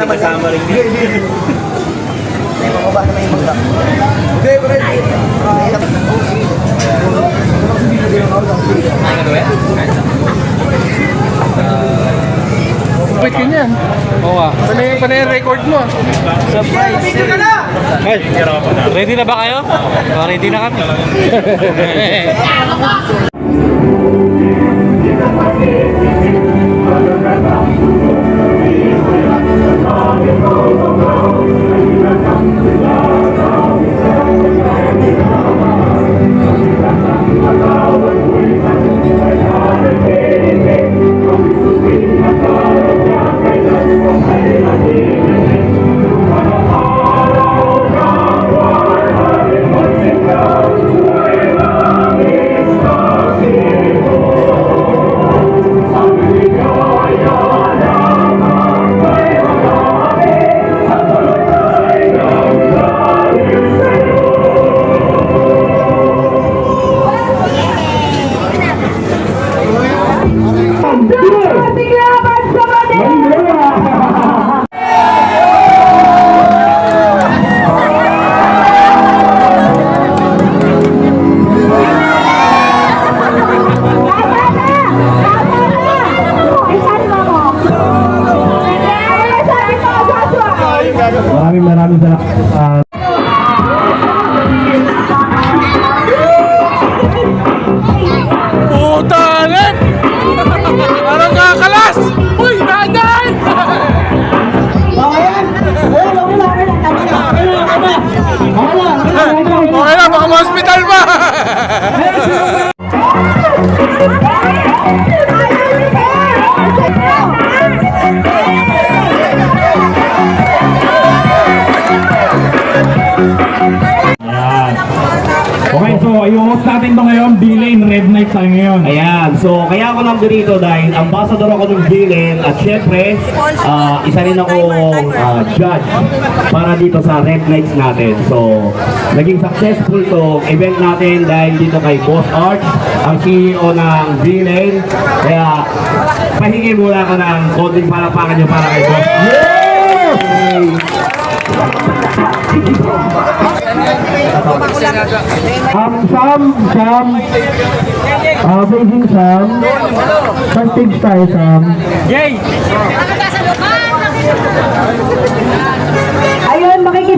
kasama rin niya. Wait ka niyan. Oo ah. Panay record mo. Surprise. Ay, ready na ba kayo? Ready na kami. Maraming salamat. Putanet! Parang kakalas! Uy, dadan! Okay na, baka ma-hospital pa! Okay, so i-host natin to ngayon, B-Lane Red Night tayo ngayon. Ayan, so kaya ako lang dito dahil ambassador ako ng B-Lane at syempre, isa rin ako judge para dito sa Red Nights natin. So, naging successful to event natin dahil dito kay Boss Art, ang CEO ng B-Lane. Kaya, pahingi muna ako ng konting palapakan nyo para kay Boss Art. Yay! Beijing Sam, Pastig tayo Sam. Yay! Ayun, makikita.